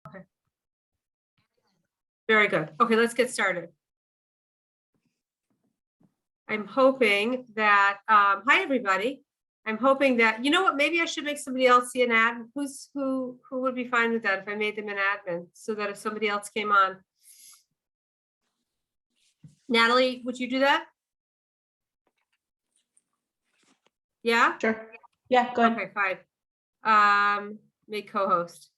Okay. Very good. Okay, let's get started. I'm hoping that, hi, everybody. I'm hoping that, you know what, maybe I should make somebody else see an ad. Who would be fine with that if I made them an admin so that if somebody else came on? Natalie, would you do that? Yeah? Sure. Yeah, go ahead. Okay, fine. Make co-host.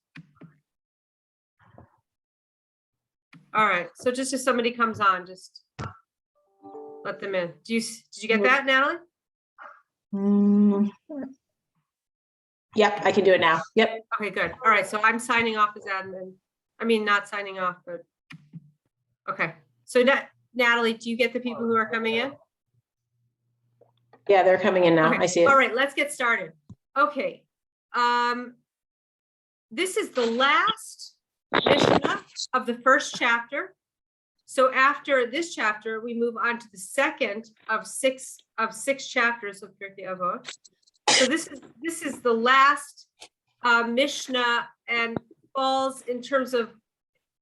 All right, so just if somebody comes on, just let them in. Did you get that, Natalie? Yep, I can do it now. Yep. Okay, good. All right, so I'm signing off as admin. I mean, not signing off, but okay. So Natalie, do you get the people who are coming in? Yeah, they're coming in now. Okay. I see it. All right, let's get started. Okay. This is the last Mishnah of the first chapter. So after this chapter, we move on to the second of six chapters of Pirkei Avot. So this is the last Mishnah, and falls in terms of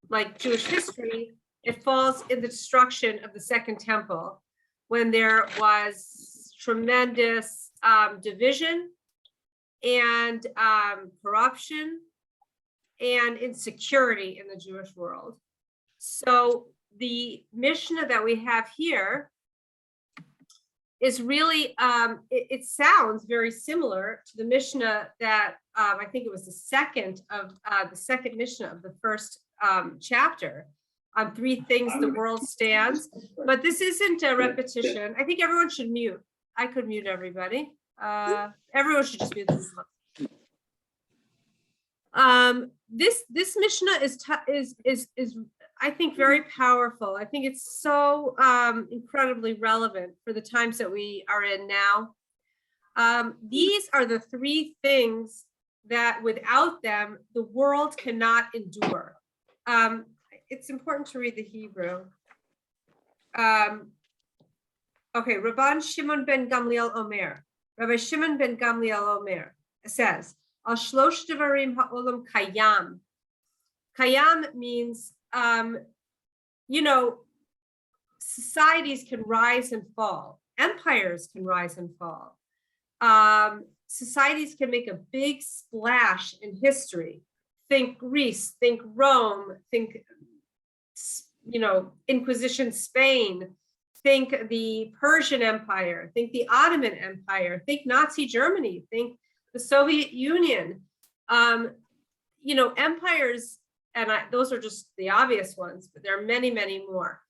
like Jewish history. It falls in the destruction of the Second Temple, when there was tremendous division and corruption and insecurity in the Jewish world. So the Mishnah that we have here is really, it sounds very similar to the Mishnah that I think it was the second Mishnah of the first chapter, on 3 things the world stands. But this isn't a repetition. I think everyone should mute. I could mute everybody. Everyone should just mute themselves. This Mishnah is I think very powerful. I think it's so incredibly relevant for the times that we are in now. These are the 3 things that without them, the world cannot endure. It's important to read the Hebrew. Okay, Rabban Shimon ben Gamliel Omer. Rabbi Shimon ben Gamliel Omer says, Al shlosh devarim ha'olam kayam. Kayam means, you know, societies can rise and fall. Empires can rise and fall. Societies can make a big splash in history. Think Greece, think Rome, think, you know, Inquisition Spain, think the Persian Empire, think the Ottoman Empire, think Nazi Germany, think the Soviet Union. You know, empires, and those are just the obvious ones, but there are many, many more.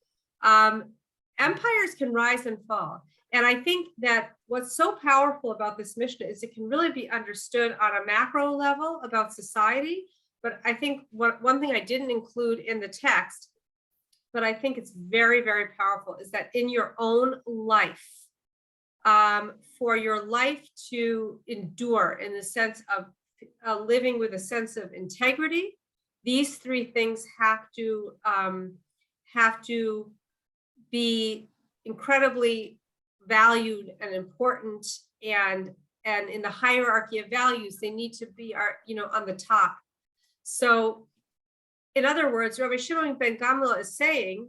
Empires can rise and fall. And I think that what's so powerful about this Mishnah is it can really be understood on a macro level about society. But I think one thing I didn't include in the text, but I think it's very, very powerful, is that in your own life, for your life to endure in the sense of living with a sense of integrity, these 3 things have to be incredibly valued and important, and in the hierarchy of values, they need to be, you know, on the top. So in other words, Rabbi Shimon ben Gamliel is saying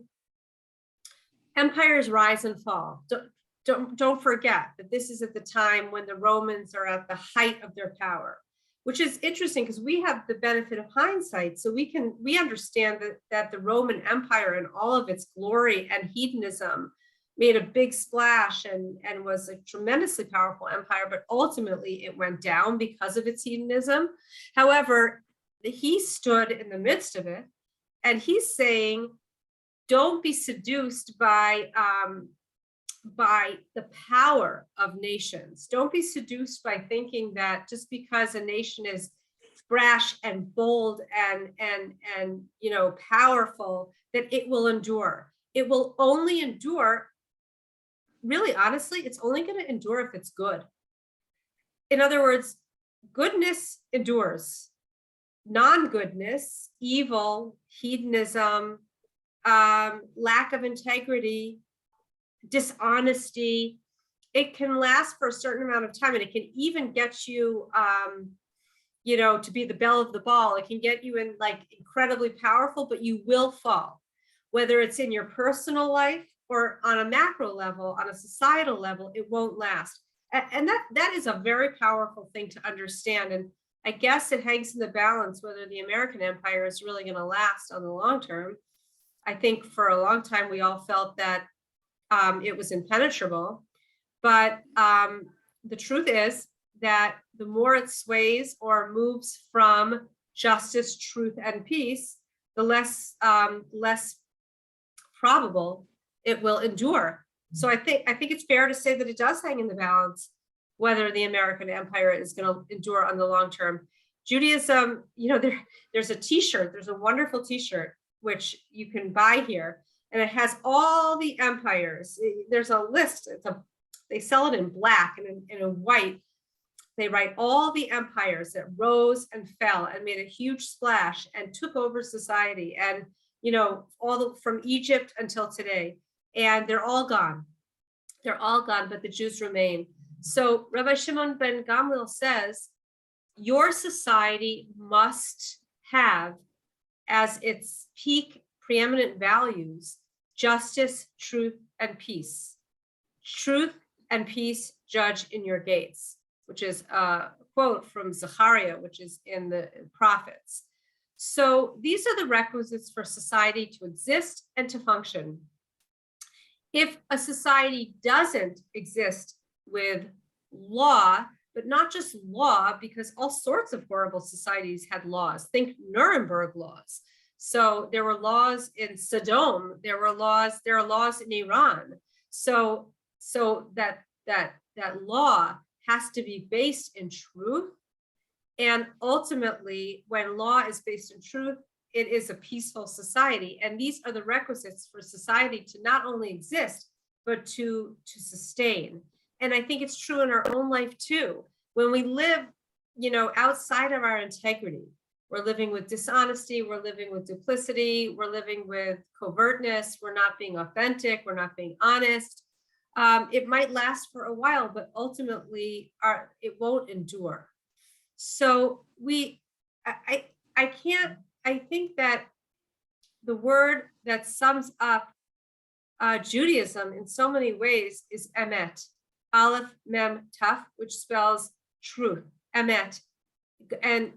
empires rise and fall. Don't forget that this is at the time when the Romans are at the height of their power, which is interesting because we have the benefit of hindsight. So we understand that the Roman Empire and all of its glory and hedonism made a big splash and was a tremendously powerful empire, but ultimately it went down because of its hedonism. However, he stood in the midst of it, and he's saying, don't be seduced by the power of nations. Don't be seduced by thinking that just because a nation is brash and bold and you know, powerful, that it will endure. It will only endure, really honestly, it's only going to endure if it's good. In other words, goodness endures. Non-goodness, evil, hedonism, lack of integrity, dishonesty, it can last for a certain amount of time, and it can even get you to be the belle of the ball. It can get you in like incredibly powerful, but you will fall, whether it's in your personal life or on a macro level, on a societal level, it won't last. And that is a very powerful thing to understand. And I guess it hangs in the balance whether the American empire is really going to last on the long term. I think for a long time, we all felt that it was impenetrable. But the truth is that the more it sways or moves from justice, truth, and peace, the less probable it will endure. So I think it's fair to say that it does hang in the balance whether the American empire is going to endure on the long term. Judaism, there's a T-shirt. There's a wonderful T-shirt which you can buy here, and it has all the empires. There's a list. They sell it in black and in white. They write all the empires that rose and fell and made a huge splash and took over society, and from Egypt until today, and they're all gone. They're all gone, but the Jews remain. So Rabbi Shimon ben Gamliel says, your society must have as its peak preeminent values justice, truth, and peace. Truth and peace judge in your gates, which is a quote from Zechariah, which is in the prophets. So these are the requisites for society to exist and to function. If a society doesn't exist with law, but not just law, because all sorts of horrible societies had laws. Think Nuremberg laws. So there were laws in Sodom. There are laws in Iran. So that law has to be based in truth. And ultimately, when law is based in truth, it is a peaceful society. And these are the requisites for society to not only exist, but to sustain. And I think it's true in our own life too. When we live, outside of our integrity, we're living with dishonesty, we're living with duplicity, we're living with covertness, we're not being authentic, we're not being honest. It might last for a while, but ultimately it won't endure. So I think that the word that sums up Judaism in so many ways is emet, aleph mem taf, which spells truth, emet. And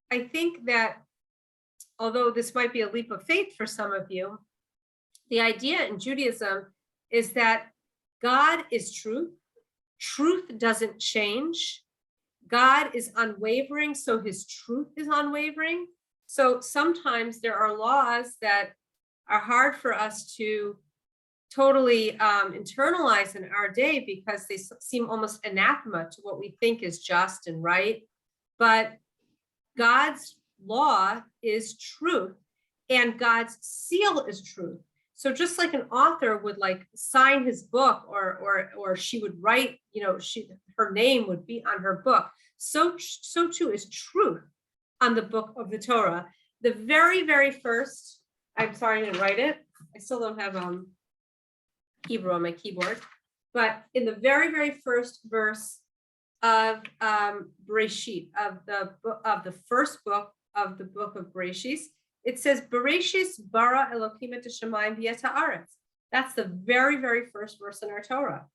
I think that although this might be a leap of faith for some of you, the idea in Judaism is that God is truth. Truth doesn't change. God is unwavering, so his truth is unwavering. So sometimes there are laws that are hard for us to totally internalize in our day because they seem almost anathema to what we think is just and right. But God's law is truth, and God's seal is truth. So just like an author would sign his book, or she would write, her name would be on her book. So too is truth on the book of the Torah. The very, very first, I'm sorry I didn't write it. I still don't have Hebrew on my keyboard, but in the very, very first verse of Bereshit, of the first book of the book of Bereshit, it says, Bereshis bara Elokim et hashamayim v'et haaretz. That's the very, very first verse in our Torah.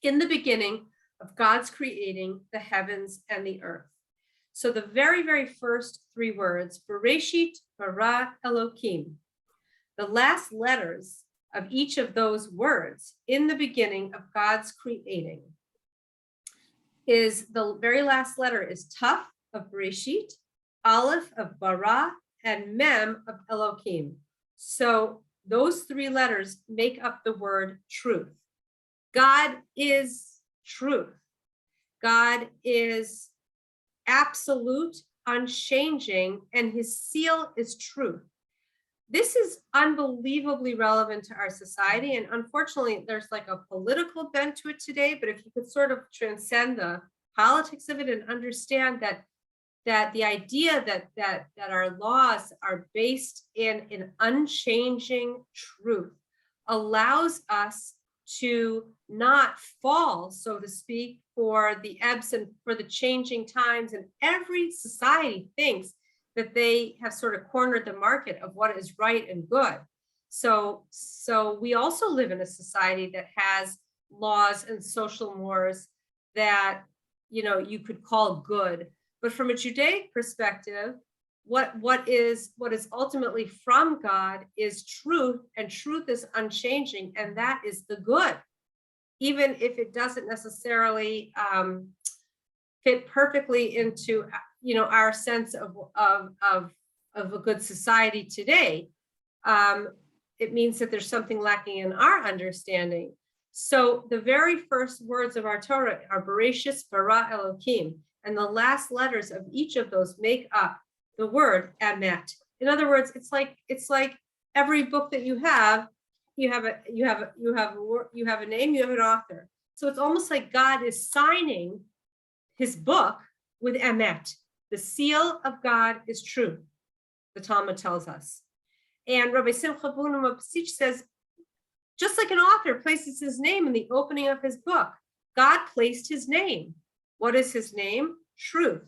In the beginning of God's creating the heavens and the earth. So the very, very first three words, Bereshit bara Elokim, the last letters of each of those words in the beginning of God's creating is the very last letter is Taf of Bereshit, Aleph of bara, and Mem of Elokim. So those three letters make up the word truth. God is truth. God is absolute, unchanging, and his seal is truth. This is unbelievably relevant to our society. And unfortunately, there's like a political bent to it today, but if you could sort of transcend the politics of it and understand that the idea that our laws are based in an unchanging truth allows us to not fall, so to speak, for the ebbs and for the changing times. And every society thinks that they have sort of cornered the market of what is right and good. So we also live in a society that has laws and social mores that, you could call good. But from a Judaic perspective, what is ultimately from God is truth, and truth is unchanging, and that is the good, even if it doesn't necessarily fit perfectly into our sense of a good society today. It means that there's something lacking in our understanding. So the very first words of our Torah are Bereshis bara Elokim, and the last letters of each of those make up the word emet. In other words, it's like every book that you have a name, you have an author. So it's almost like God is signing his book with emet. The seal of God is truth, the Talmud tells us. And Rabbi Simcha Bunim of Pesach says, just like an author places his name in the opening of his book, God placed his name. What is his name? Truth.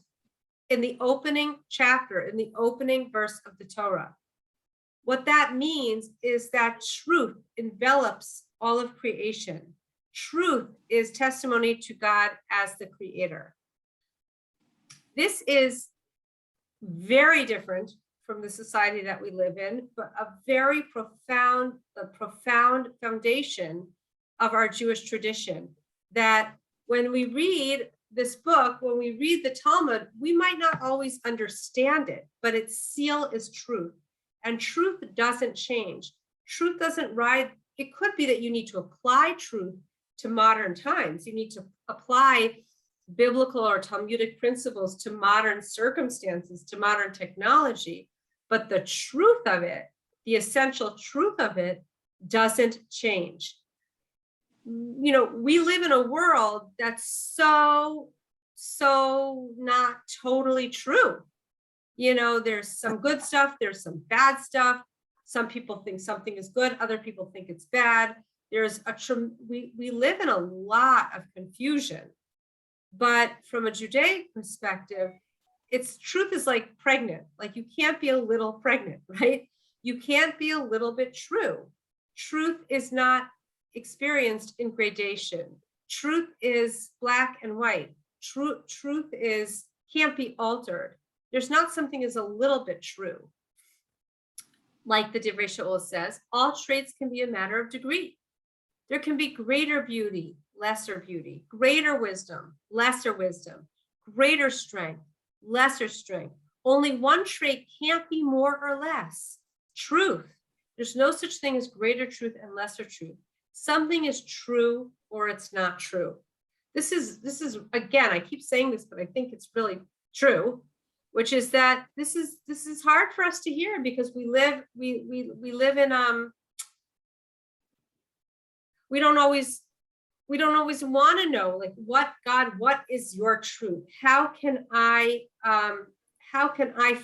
In the opening chapter, in the opening verse of the Torah. What that means is that truth envelops all of creation. Truth is testimony to God as the creator. This is very different from the society that we live in, but a very profound foundation of our Jewish tradition, that when we read this book, when we read the Talmud, we might not always understand it, but its seal is truth. And truth doesn't change. Truth doesn't ride. It could be that you need to apply truth to modern times. You need to apply biblical or Talmudic principles to modern circumstances, to modern technology. But the truth of it, the essential truth of it, doesn't change. We live in a world that's so not totally true. There's some good stuff, there's some bad stuff. Some people think something is good, other people think it's bad. We live in a lot of confusion. But from a Judaic perspective, truth is like pregnant. Like, you can't be a little pregnant, right? You can't be a little bit true. Truth is not experienced in gradation. Truth is black and white. Truth can't be altered. There's not something as a little bit true. Like the Divrei Shaul says, all traits can be a matter of degree. There can be greater beauty, lesser beauty, greater wisdom, lesser wisdom, greater strength, lesser strength. Only one trait can't be more or less. Truth. There's no such thing as greater truth and lesser truth. Something is true or it's not true. This is again, I keep saying this, but I think it's really true, which is that this is hard for us to hear, because we live in we don't always want to know, like, what is your truth? How can I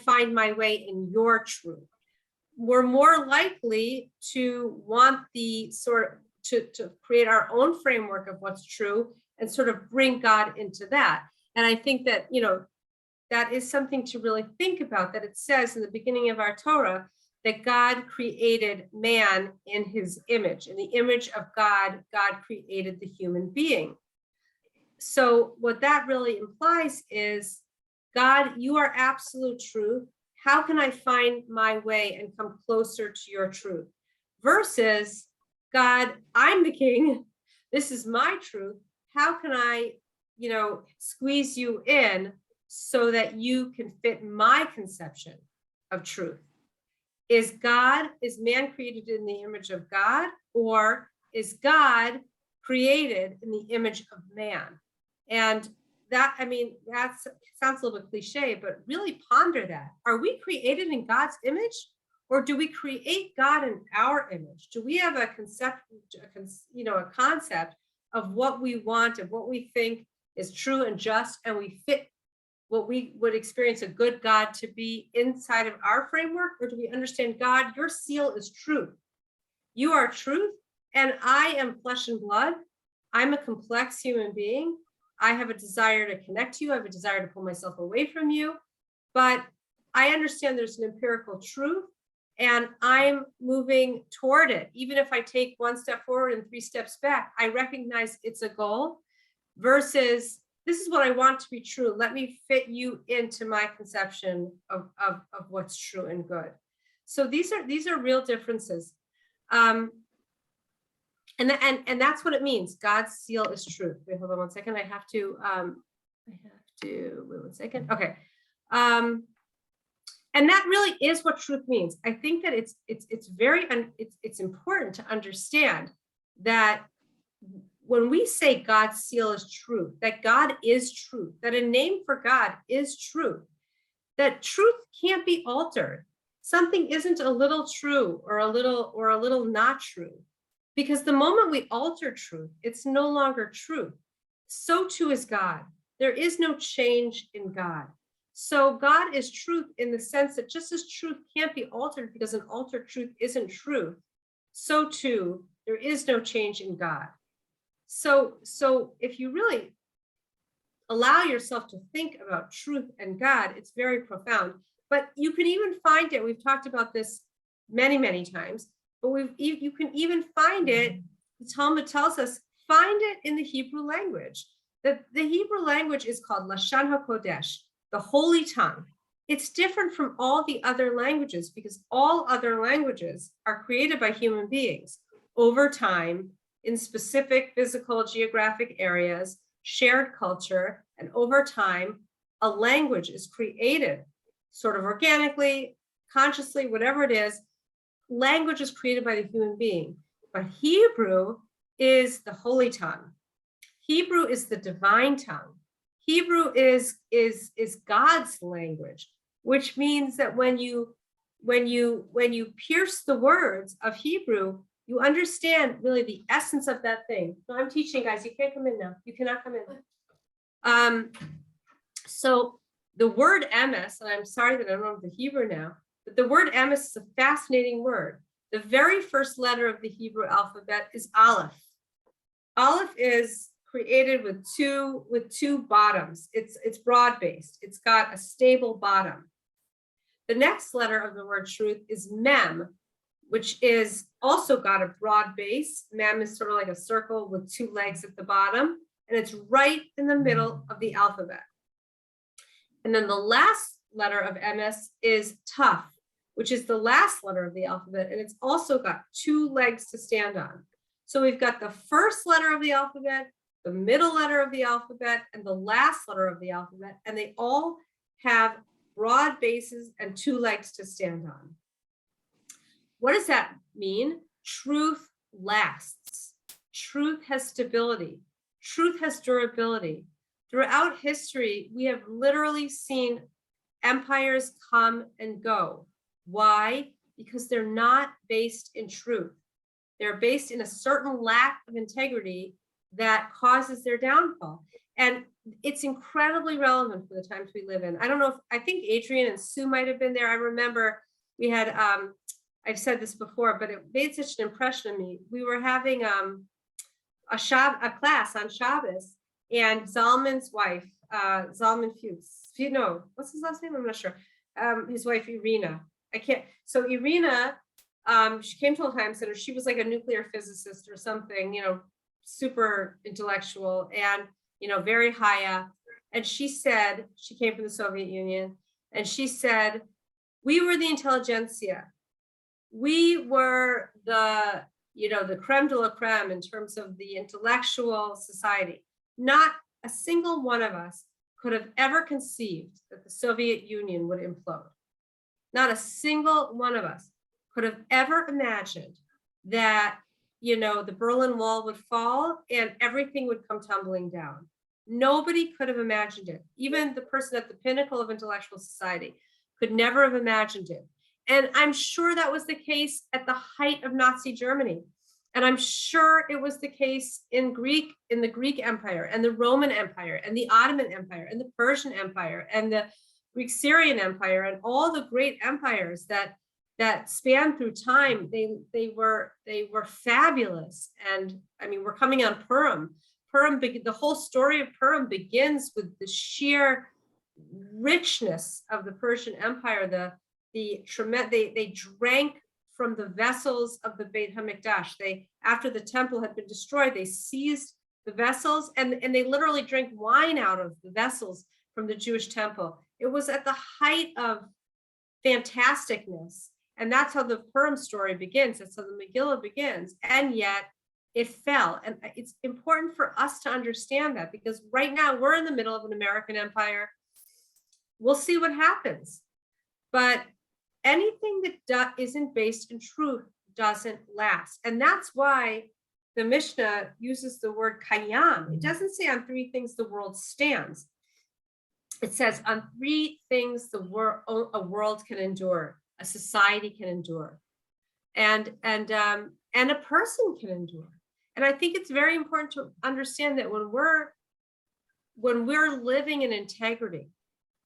find my way in your truth? We're more likely to want the to create our own framework of what's true and sort of bring God into that. And I think that, that is something to really think about, that it says in the beginning of our Torah that God created man in his image. In the image of God, God created the human being. So what that really implies is, God, you are absolute truth. How can I find my way and come closer to your truth? Versus, God, I'm the king. This is my truth. How can I, squeeze you in so that you can fit my conception of truth? Is man created in the image of God, or is God created in the image of man? And that sounds a little bit cliche, but really ponder that. Are we created in God's image, or do we create God in our image? Do we have a concept of what we want, of what we think is true and just, and we fit what we would experience a good God to be inside of our framework? Or do we understand, God, your seal is truth. You are truth, And I am flesh and blood. I'm a complex human being. I have a desire to connect to you. I have a desire to pull myself away from you. But I understand there's an empirical truth, and I'm moving toward it. Even if I take one step forward and 3 steps back, I recognize it's a goal versus this is what I want to be true. Let me fit you into my conception of what's true and good. So these are real differences. And that's what it means. God's seal is truth. Wait, hold on one second. I have to wait one second. Okay. And that really is what truth means. I think that it's important to understand that when we say God's seal is truth, that God is truth, that a name for God is truth, that truth can't be altered. Something isn't a little true or a little not true, because the moment we alter truth, it's no longer truth. So too is God. There is no change in God. So God is truth in the sense that just as truth can't be altered because an altered truth isn't truth, so too there is no change in God. So if you really allow yourself to think about truth and God, it's very profound. But you can even find it. We've talked about this many, many times, but you can even find it. The Talmud tells us, find it in the Hebrew language. The Hebrew language is called Lashon HaKodesh, the holy tongue. It's different from all the other languages because all other languages are created by human beings over time in specific physical geographic areas, shared culture, and over time, a language is created sort of organically, consciously, whatever it is. Language is created by the human being, but Hebrew is the holy tongue. Hebrew is the divine tongue. Hebrew is God's language, which means that when you pierce the words of Hebrew, you understand really the essence of that thing. So I'm teaching, guys. You can't come in now. You cannot come in. So the word emes, and I'm sorry that I don't know the Hebrew now, but the word emes is a fascinating word. The very first letter of the Hebrew alphabet is Aleph. Aleph is created with two bottoms. It's broad-based. It's got a stable bottom. The next letter of the word truth is Mem, which is also got a broad base. Mem is sort of like a circle with 2 legs at the bottom, and it's right in the middle of the alphabet. And then the last letter of MS is Tuf, which is the last letter of the alphabet, and it's also got 2 legs to stand on. So we've got the first letter of the alphabet, the middle letter of the alphabet, and the last letter of the alphabet, and they all have broad bases and 2 legs to stand on. What does that mean? Truth lasts. Truth has stability. Truth has durability. Throughout history, we have literally seen empires come and go. Why? Because they're not based in truth. They're based in a certain lack of integrity that causes their downfall. And it's incredibly relevant for the times we live in. I don't know I think Adrian and Sue might have been there. I remember we had, I've said this before, but it made such an impression on me. We were having a class on Shabbos, and Zalman's wife, Zalman Fuchs, what's his last name? I'm not sure. His wife, Irina. So Irina, she came to a time center. She was like a nuclear physicist or something, super intellectual and, very high up. And she said, she came from the Soviet Union, and she said, we were the intelligentsia. We were the creme de la creme in terms of the intellectual society. Not a single one of us could have ever conceived that the Soviet Union would implode. Not a single one of us could have ever imagined that, the Berlin Wall would fall and everything would come tumbling down. Nobody could have imagined it. Even the person at the pinnacle of intellectual society could never have imagined it. And I'm sure that was the case at the height of Nazi Germany. And I'm sure it was the case in the Greek Empire and the Roman Empire and the Ottoman Empire and the Persian Empire and the Greek Syrian Empire and all the great empires that that spanned through time. They were fabulous. And I mean, we're coming on Purim. The whole story of Purim begins with the sheer richness of the Persian Empire. They drank from the vessels of the Beit HaMikdash. After the temple had been destroyed, they seized the vessels and they literally drank wine out of the vessels from the Jewish temple. It was at the height of fantasticness. And that's how the Purim story begins. That's how the Megillah begins. And yet it fell. And it's important for us to understand that, because right now we're in the middle of an American empire. We'll see what happens. But anything that isn't based in truth doesn't last. And that's why the Mishnah uses the word kayam. It doesn't say on three things the world stands. It says on three things a world can endure, a society can endure, and a person can endure. And I think it's very important to understand that when we're living in integrity,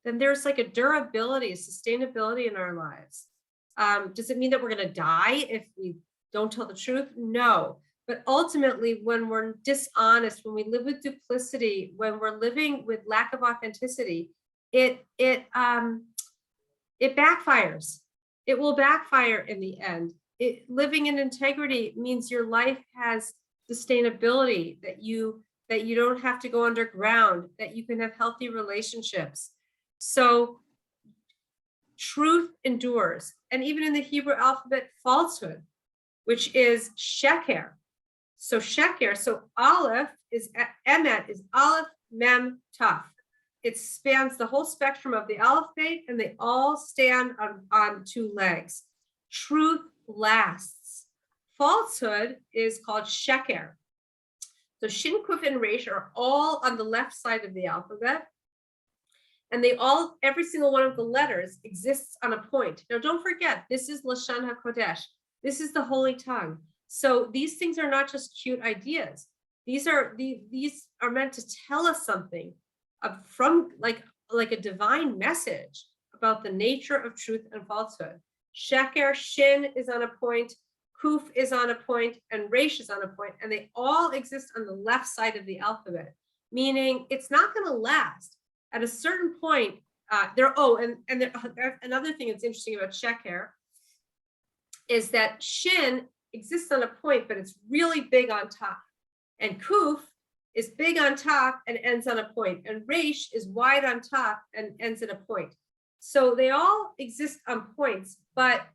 then there's like a durability, a sustainability in our lives. Does it mean that we're going to die if we don't tell the truth? No. But ultimately, when we're dishonest, when we live with duplicity, when we're living with lack of authenticity, it backfires. It will backfire in the end. Living in integrity means your life has sustainability, that you don't have to go underground, that you can have healthy relationships. So truth endures. And even in the Hebrew alphabet, falsehood, which is sheker. So sheker, so aleph is emet, is aleph, mem, taf. It spans the whole spectrum of the alphabet, and they all stand on two legs. Truth lasts. Falsehood is called sheker. So shin, kuf, and resh are all on the left side of the alphabet. And every single one of the letters exists on a point. Now, don't forget, this is Lashon HaKodesh. This is the holy tongue. So these things are not just cute ideas. These are meant to tell us something from like a divine message about the nature of truth and falsehood. Sheker, shin is on a point, kuf is on a point, and resh is on a point, and they all exist on the left side of the alphabet, meaning it's not going to last. At a certain point, another thing that's interesting about sheker is that shin exists on a point, but it's really big on top. And kuf is big on top and ends on a point. And resh is wide on top and ends at a point. So they all exist on points, but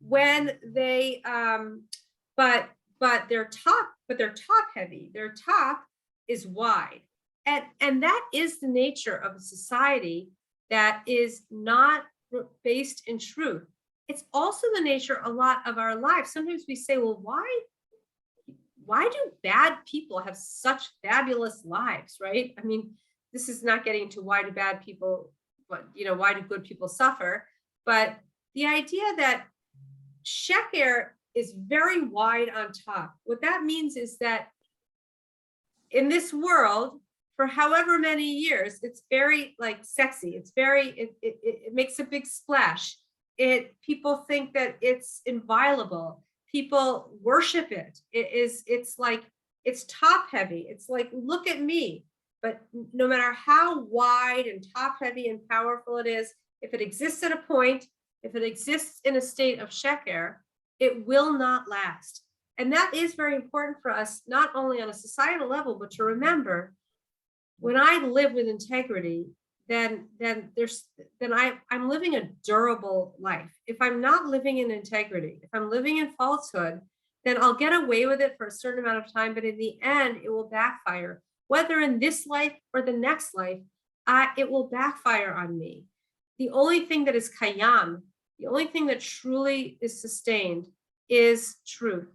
when they but they're top heavy. Their top is wide. And that is the nature of a society that is not based in truth. It's also the nature a lot of our lives. Sometimes we say, well, why do bad people have such fabulous lives, right? I mean, this is not getting to why do bad people, but why do good people suffer? But the idea that sheker is very wide on top. What that means is that in this world, for however many years, it's very like sexy. It's very, it makes a big splash. People think that it's inviolable. People worship it. It's like, it's top heavy. It's like, look at me. But no matter how wide and top heavy and powerful it is, if it exists at a point, if it exists in a state of sheker, it will not last. And that is very important for us, not only on a societal level, but to remember, when I live with integrity, then I'm living a durable life. If I'm not living in integrity, if I'm living in falsehood, then I'll get away with it for a certain amount of time, but in the end, it will backfire. Whether in this life or the next life, it will backfire on me. The only thing that is kayam, the only thing that truly is sustained is truth.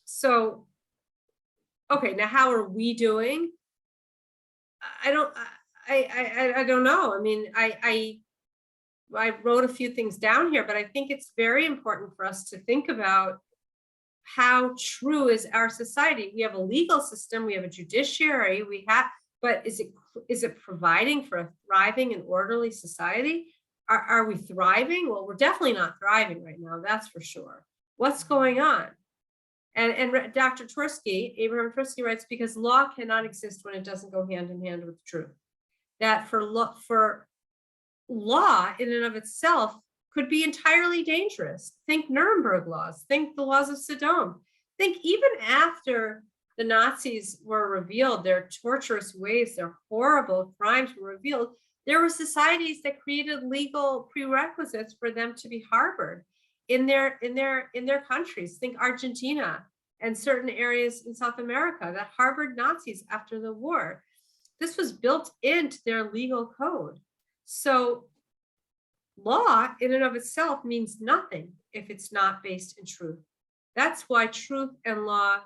So, okay, now how are we doing? I don't know. I mean, I wrote a few things down here, but I think it's very important for us to think about how true is our society. We have a legal system, we have a judiciary, but is it providing for a thriving and orderly society? Are we thriving? Well, we're definitely not thriving right now, that's for sure. What's going on? And Dr. Tversky, Abraham Tversky writes, because law cannot exist when it doesn't go hand in hand with truth. That for law in and of itself could be entirely dangerous. Think Nuremberg laws, think the laws of Sodom. Think even after the Nazis were revealed, their torturous ways, their horrible crimes were revealed, there were societies that created legal prerequisites for them to be harbored in their countries. Think Argentina and certain areas in South America that harbored Nazis after the war. This was built into their legal code. So law in and of itself means nothing if it's not based in truth. That's why truth and law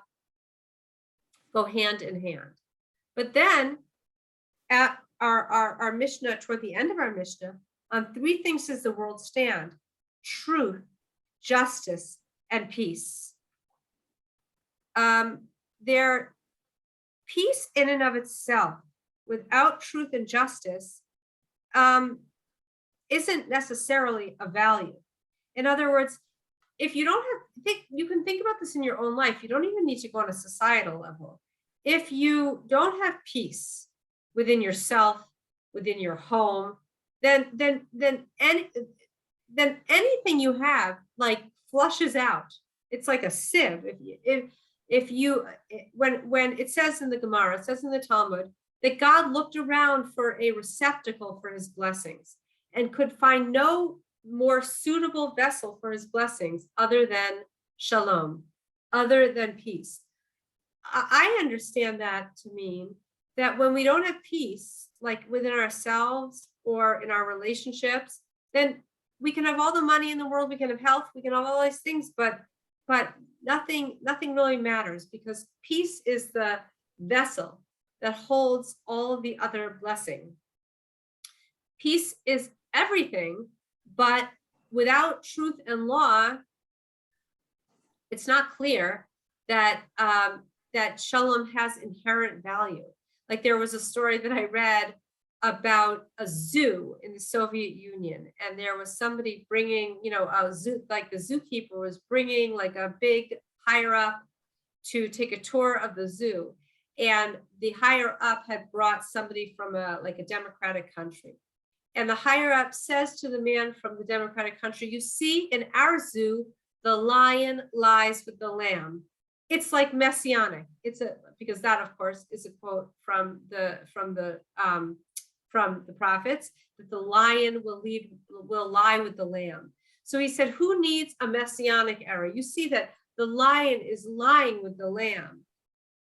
go hand in hand. But then at our Mishnah, toward the end of our Mishnah, on three things does the world stand: truth, justice, and peace. Their peace in and of itself, without truth and justice, isn't necessarily a value. In other words, if you don't have, you can think about this in your own life. You don't even need to go on a societal level. If you don't have peace within yourself, within your home, then anything you have like flushes out. It's like a sieve. When it says in the Gemara, it says in the Talmud that God looked around for a receptacle for his blessings and could find no more suitable vessel for his blessings other than shalom, other than peace. I understand that to mean that when we don't have peace, like within ourselves or in our relationships, then we can have all the money in the world, we can have health, we can have all these things, but nothing really matters, because peace is the vessel that holds all of the other blessing. Peace is everything, but without truth and law, it's not clear that that shalom has inherent value. Like there was a story that I read about a zoo in the Soviet Union, and there was somebody bringing, a zoo, like the zookeeper was bringing like a big higher up to take a tour of the zoo, and the higher up had brought somebody from a democratic country, and the higher up says to the man from the democratic country, "You see, in our zoo, the lion lies with the lamb." It's like messianic. Because that, of course, is a quote from the prophets, that the lion will lie with the lamb. So he said, who needs a messianic era? You see that the lion is lying with the lamb.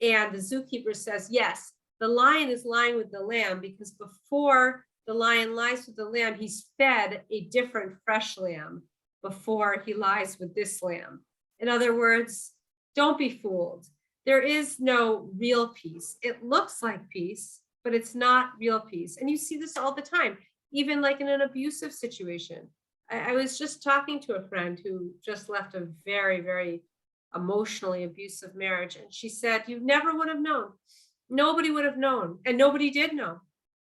And the zookeeper says, yes, the lion is lying with the lamb because before the lion lies with the lamb, he's fed a different fresh lamb before he lies with this lamb. In other words, don't be fooled. There is no real peace. It looks like peace, but it's not real peace. And you see this all the time, even like in an abusive situation. I was just talking to a friend who just left a very, very emotionally abusive marriage. And she said, you never would have known. Nobody would have known. And nobody did know.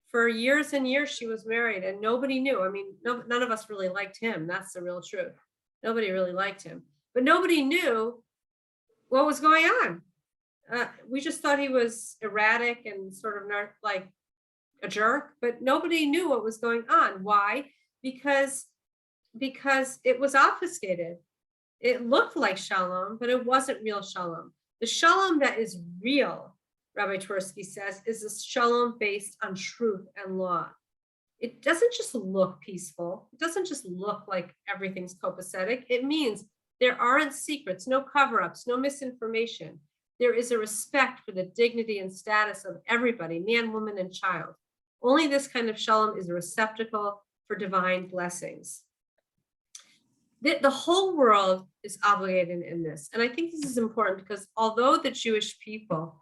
For years and years, she was married and nobody knew. I mean, none of us really liked him. That's the real truth. Nobody really liked him. But nobody knew what was going on. We just thought he was erratic and sort of not like a jerk, but nobody knew what was going on. Why? Because it was obfuscated. It looked like shalom, but it wasn't real shalom. The shalom that is real, Rabbi Tversky says, is a shalom based on truth and law. It doesn't just look peaceful. It doesn't just look like everything's copacetic. It means there aren't secrets, no cover-ups, no misinformation. There is a respect for the dignity and status of everybody, man, woman, and child. Only this kind of shalom is a receptacle for divine blessings. The whole world is obligated in this. And I think this is important because although the Jewish people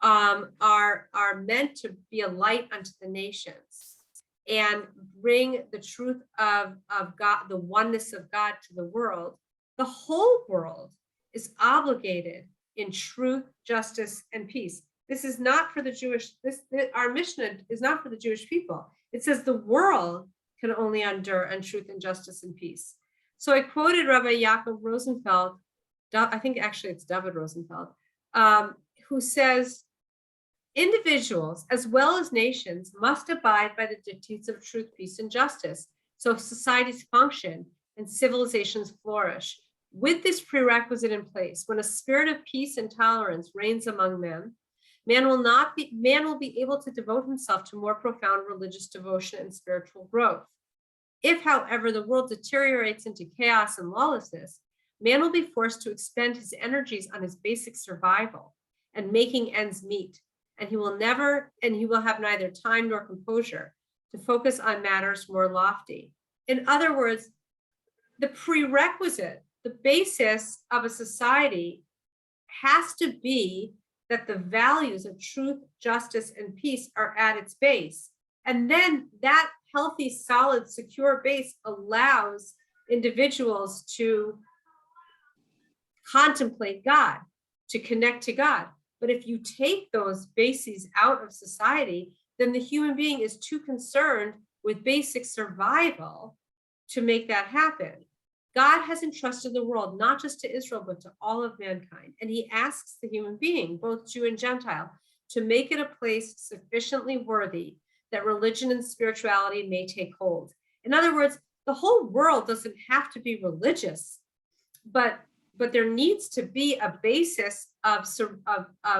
are meant to be a light unto the nations and bring the truth of God, the oneness of God to the world, the whole world is obligated in truth, justice, and peace. This is not for the Jewish, our Mishnah is not for the Jewish people. It says the world can only endure on truth and justice and peace. So I quoted Rabbi Yaakov Rosenfeld, I think actually it's David Rosenfeld, who says, individuals as well as nations must abide by the dictates of truth, peace, and justice, so societies function and civilizations flourish. With this prerequisite in place, when a spirit of peace and tolerance reigns among men, man will be able to devote himself to more profound religious devotion and spiritual growth. If, however, the world deteriorates into chaos and lawlessness, man will be forced to expend his energies on his basic survival and making ends meet, and he will have neither time nor composure to focus on matters more lofty. In other words, the prerequisite, the basis of a society has to be that the values of truth, justice, and peace are at its base. And then that healthy, solid, secure base allows individuals to contemplate God, to connect to God. But if you take those bases out of society, then the human being is too concerned with basic survival to make that happen. God has entrusted the world, not just to Israel, but to all of mankind. And he asks the human being, both Jew and Gentile, to make it a place sufficiently worthy that religion and spirituality may take hold. In other words, the whole world doesn't have to be religious, but there needs to be a basis of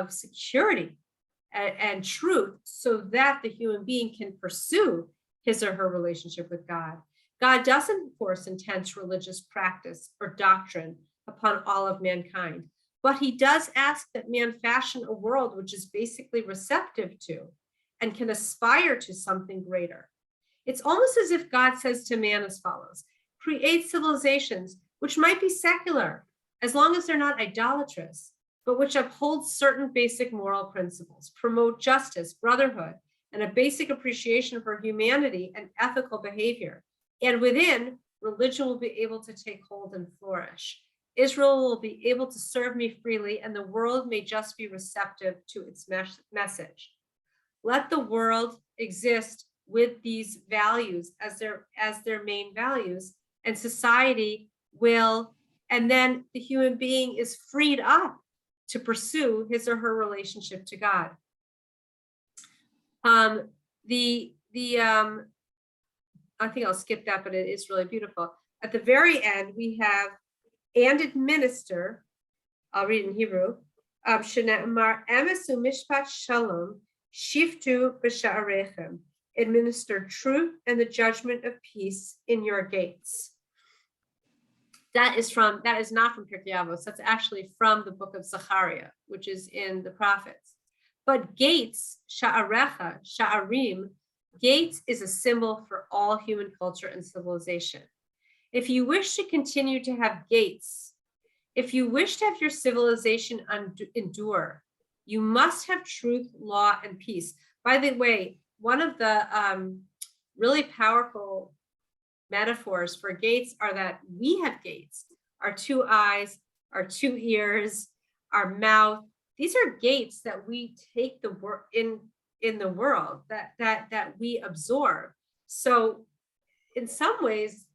security and truth so that the human being can pursue his or her relationship with God. God doesn't force intense religious practice or doctrine upon all of mankind, but he does ask that man fashion a world which is basically receptive to and can aspire to something greater. It's almost as if God says to man as follows: create civilizations which might be secular, as long as they're not idolatrous, but which uphold certain basic moral principles, promote justice, brotherhood, and a basic appreciation for humanity and ethical behavior. And within, religion will be able to take hold and flourish. Israel will be able to serve me freely, and the world may just be receptive to its message. Let the world exist with these values as their main values, and society will, and then the human being is freed up to pursue his or her relationship to God. I think I'll skip that, but it is really beautiful. At the very end, we have, and administer, I'll read in Hebrew, Shene'emar emes u'mishpat shalom shiftu b'sha'arechem, administer truth and the judgment of peace in your gates. That is not from Pirkei Avot. That's actually from the book of Zechariah, which is in the prophets. But gates, sha'arecha, sha'arim, gates is a symbol for all human culture and civilization. If you wish to continue to have gates, if you wish to have your civilization endure, you must have truth, law, and peace. By the way, one of the really powerful metaphors for gates are that we have gates, our two eyes, our two ears, our mouth. These are gates that we take the work in the world, that we absorb. So in some ways,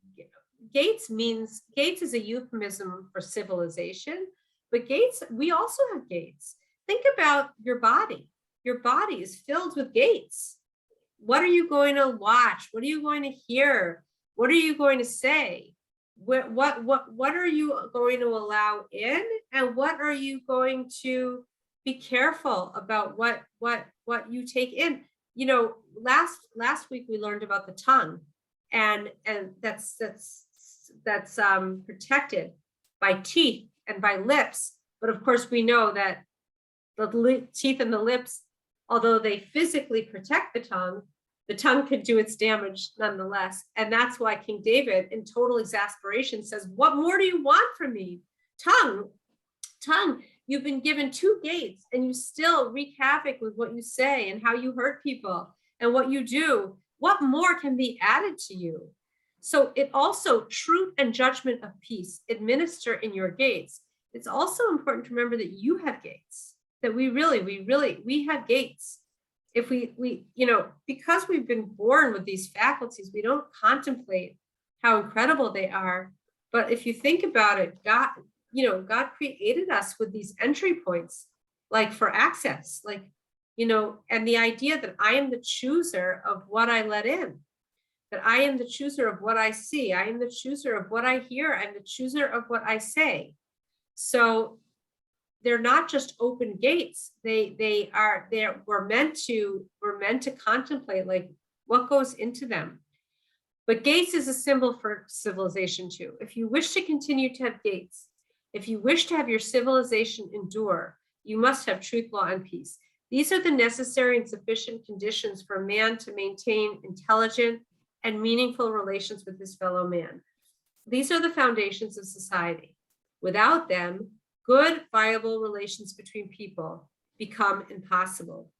gates is a euphemism for civilization, but gates, we also have gates. Think about your body. Your body is filled with gates. What are you going to watch? What are you going to hear? What are you going to say? What are you going to allow in? And what are you going to be careful about what you take in? You know, last week we learned about the tongue, and that's protected by teeth and by lips. But of course, we know that the teeth and the lips, although they physically protect the tongue could do its damage nonetheless. And that's why King David, in total exasperation, says, "What more do you want from me? Tongue, you've been given 2 gates, and you still wreak havoc with what you say and how you hurt people and what you do. What more can be added to you?" So it also, truth and judgment of peace administer in your gates. It's also important to remember that you have gates, that we have gates. if we, because we've been born with these faculties, we don't contemplate how incredible they are. But if you think about it, God created us with these entry points, like for access, like, and the idea that I am the chooser of what I let in, that I am the chooser of what I see, I am the chooser of what I hear, I'm the chooser of what I say. So they're not just open gates. We're meant to contemplate like what goes into them. But gates is a symbol for civilization too. If you wish to continue to have gates, if you wish to have your civilization endure, you must have truth, law, and peace. These are the necessary and sufficient conditions for man to maintain intelligent and meaningful relations with his fellow man. These are the foundations of society. Without them, good, viable relations between people become impossible.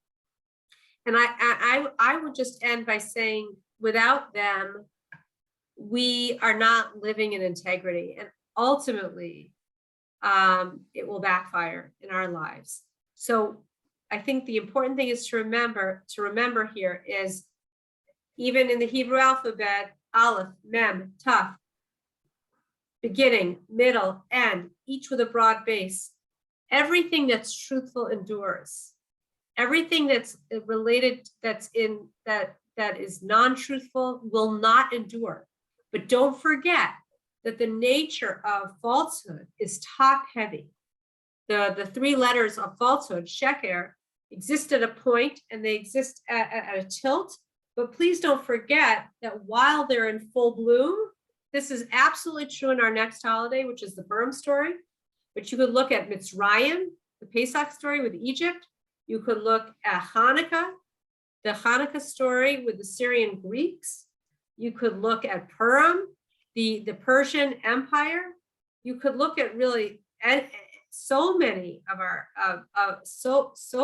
And I would just end by saying, without them, we are not living in integrity, and ultimately, it will backfire in our lives. So I think the important thing is to remember here is, even in the Hebrew alphabet, Aleph, Mem, Taf, beginning, middle, end, each with a broad base. Everything that's truthful endures. Everything that's related, that is non-truthful will not endure. But don't forget that the nature of falsehood is top heavy. The three letters of falsehood, sheker, exist at a point and they exist at a tilt. But please don't forget that while they're in full bloom, this is absolutely true in our next holiday, which is the Purim story. But you could look at Mitzrayim, the Pesach story with Egypt. You could look at Hanukkah, the Hanukkah story with the Syrian Greeks. You could look at Purim, the Persian Empire. You could look at really so many of our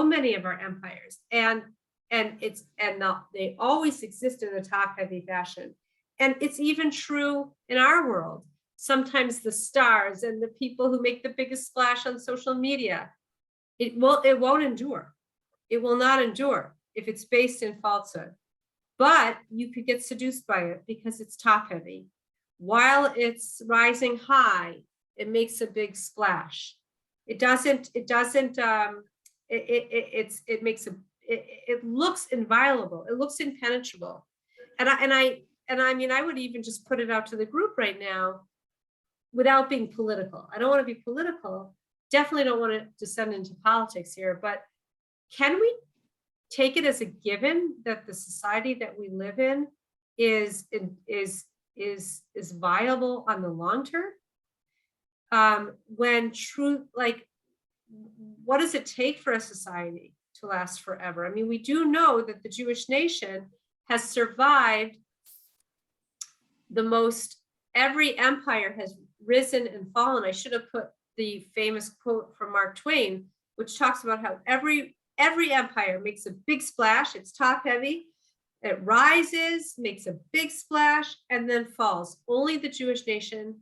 many of our empires, and they always exist in a top-heavy fashion. And it's even true in our world. Sometimes the stars and the people who make the biggest splash on social media, it won't endure. It will not endure if it's based in falsehood. But you could get seduced by it because it's top heavy. While it's rising high, it makes a big splash. It looks inviolable. It looks impenetrable. And I mean, I would even just put it out to the group right now without being political. I don't want to be political. Definitely don't want to descend into politics here, but can we take it as a given that the society that we live in is viable on the long term? When truth, like, what does it take for a society to last forever? I mean, we do know that the Jewish nation has survived every empire has risen and fallen. I should have put the famous quote from Mark Twain, which talks about how every empire makes a big splash. It's top heavy. It rises, makes a big splash, and then falls. Only the Jewish nation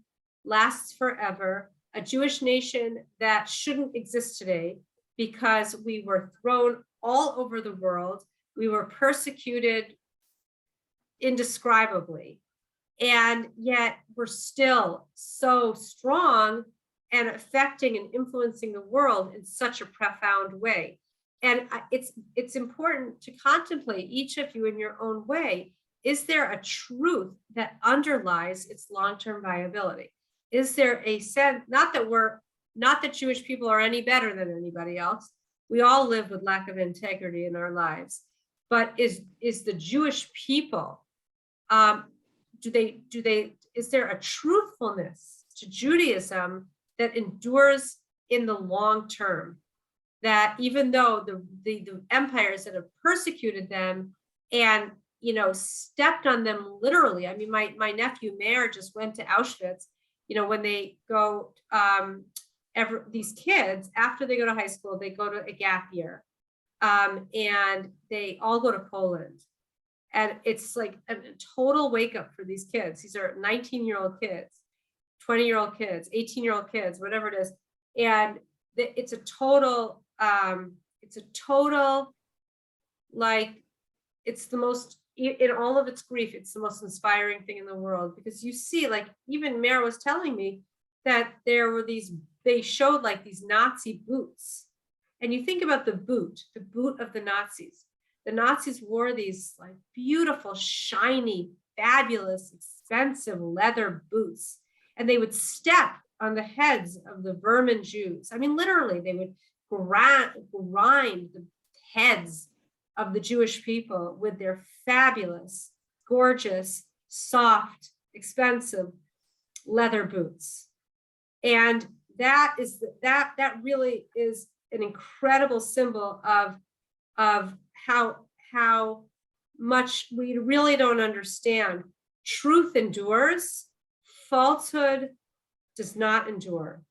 lasts forever. A Jewish nation that shouldn't exist today because we were thrown all over the world. We were persecuted indescribably. And yet we're still so strong and affecting and influencing the world in such a profound way. And it's important to contemplate, each of you in your own way. Is there a truth that underlies its long-term viability? Is there a sense, not that Jewish people are any better than anybody else. We all live with lack of integrity in our lives. But is the Jewish people, is there a truthfulness to Judaism that endures in the long term? That even though the empires that have persecuted them and stepped on them literally. I mean, my nephew Meir just went to Auschwitz. When they go, these kids, after they go to high school, they go to a gap year, and they all go to Poland. And it's like a total wake up for these kids. These are 19-year-old kids, 20-year-old kids, 18-year-old kids, whatever it is. And it's a total like, it's the most, in all of its grief, it's the most inspiring thing in the world, because you see, like, even Mare was telling me that there were they showed like these Nazi boots. And you think about the boot of the Nazis. The Nazis wore these like beautiful, shiny, fabulous, expensive leather boots. And they would step on the heads of the vermin Jews. I mean, literally, they would grind the heads of the Jewish people with their fabulous, gorgeous, soft, expensive leather boots. And that really is an incredible symbol of how much we really don't understand. Truth endures, falsehood does not endure,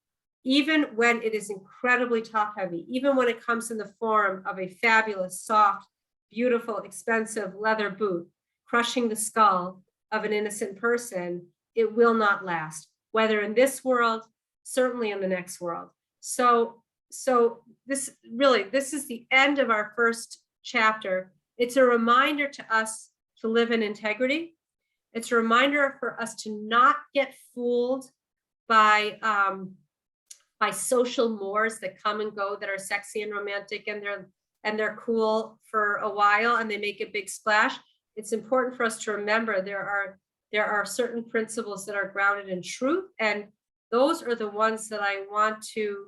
even when it is incredibly top heavy, even when it comes in the form of a fabulous, soft, beautiful, expensive leather boot, crushing the skull of an innocent person, it will not last, whether in this world, certainly in the next world. So this is the end of our first chapter. It's a reminder to us to live in integrity. It's a reminder for us to not get fooled by social mores that come and go, that are sexy and romantic, and they're cool for a while and they make a big splash. It's important for us to remember there are certain principles that are grounded in truth, and those are the ones that I want to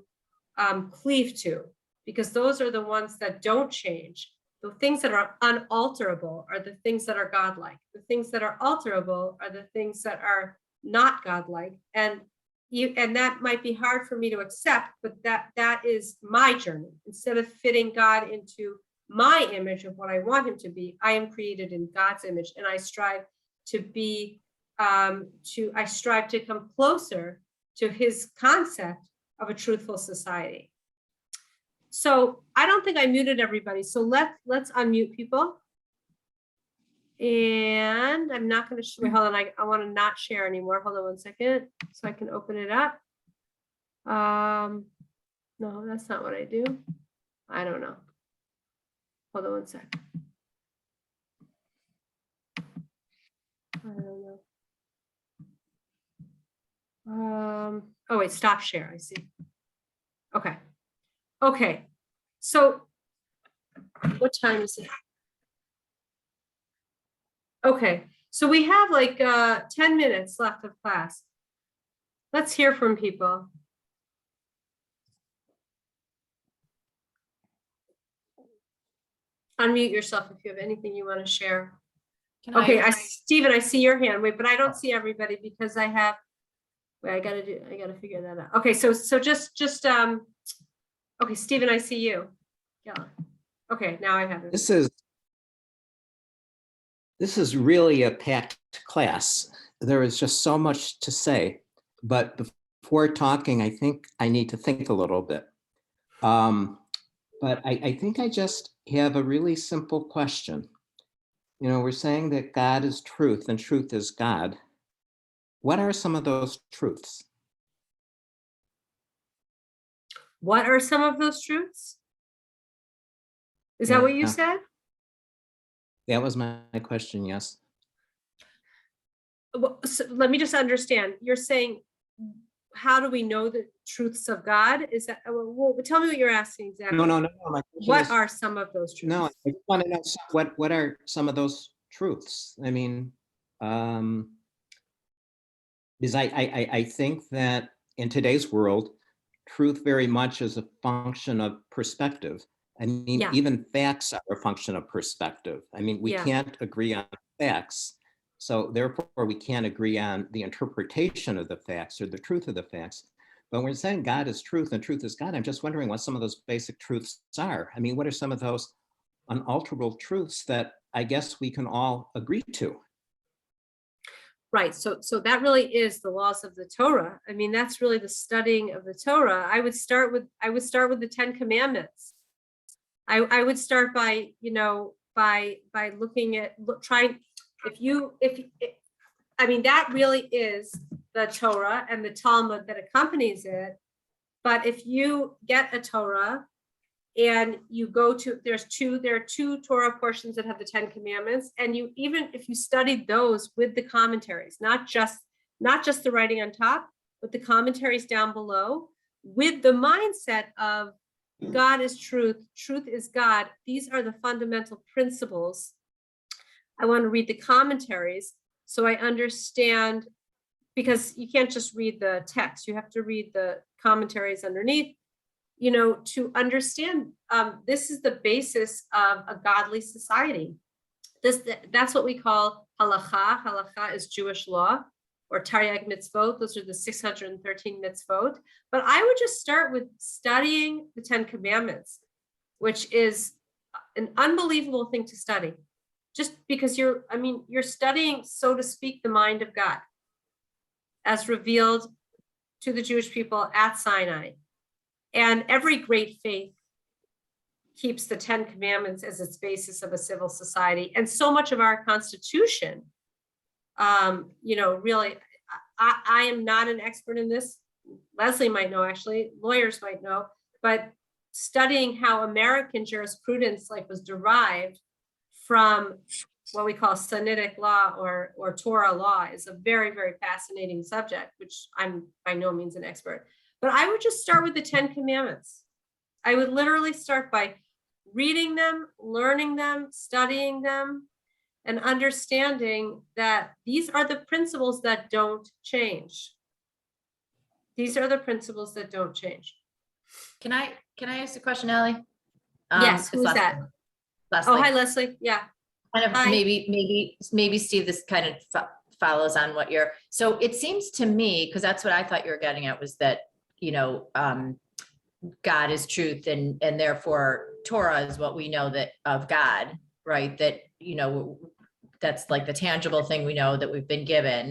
cleave to, because those are the ones that don't change. The things that are unalterable are the things that are godlike. The things that are alterable are the things that are not godlike. And that might be hard for me to accept, but that is my journey. Instead of fitting God into my image of what I want him to be, I am created in God's image, and I strive to be I strive to come closer to his concept of a truthful society. So I don't think I muted everybody. So let's unmute people. And I'm not going to wait, hold on. I want to not share anymore. Hold on 1 second so I can open it up. No, that's not what I do. I don't know. Hold on 1 sec. I don't know. Oh wait, stop share. I see. Okay. So what time is it? Okay, so we have like 10 minutes left of class. Let's hear from people. Unmute yourself if you have anything you want to share. Okay, Stephen, I see your hand. Wait, but I don't see everybody because I have. Wait, I gotta figure that out. Okay, so just okay, Stephen, I see you. Yeah. Okay, now I have it. This is really a packed class. There is just so much to say, but before talking, I think I need to think a little bit. But I think I just have a really simple question. You know, we're saying that God is truth and truth is God. What are some of those truths? What are some of those truths? Is that what you said? That was my question, yes. Well, so let me just understand. You're saying, how do we know the truths of God? Is that, well, tell me what you're asking exactly. No. What are some of those truths? No, I just want to know what are some of those truths? I mean, because I think that in today's world, truth very much is a function of perspective. I mean, even facts are a function of perspective. I mean, we can't agree on facts. So therefore, we can't agree on the interpretation of the facts or the truth of the facts. But when we're saying God is truth and truth is God, I'm just wondering what some of those basic truths are. I mean, what are some of those unalterable truths that I guess we can all agree to? Right. So that really is the laws of the Torah. I mean, that's really the studying of the Torah. I would start with the 10 Commandments. I would start by, by looking at trying, I mean, that really is the Torah and the Talmud that accompanies it. But if you get a Torah and you go to, there are two Torah portions that have the 10 commandments. And you, even if you studied those with the commentaries, not just the writing on top, but the commentaries down below, with the mindset of God is truth, truth is God. These are the fundamental principles. I want to read the commentaries so I understand, because you can't just read the text, you have to read the commentaries underneath, you know, to understand this is the basis of a godly society. That's what we call halacha. Halacha is Jewish law, or Taryag mitzvot. Those are the 613 mitzvot. But I would just start with studying the 10 commandments, which is an unbelievable thing to study. Just because you're studying, so to speak, the mind of God as revealed to the Jewish people at Sinai. And every great faith keeps the 10 commandments as its basis of a civil society. And so much of our Constitution, really, I am not an expert in this. Leslie might know, actually, lawyers might know, but studying how American jurisprudence was derived from what we call Sinitic law or Torah law is a very, very fascinating subject, which I'm by no means an expert. But I would just start with the 10 commandments. I would literally start by reading them, learning them, studying them, and understanding that these are the principles that don't change. These are the principles that don't change. Can I ask a question, Allie? Yes, who's that? Leslie. Oh, hi, Leslie. Yeah. Kind of Hi. maybe Steve, this kind of follows on what you're, so it seems to me, because that's what I thought you were getting at, was that, God is truth, and therefore Torah is what we know that of God, right? That, that's like the tangible thing we know that we've been given.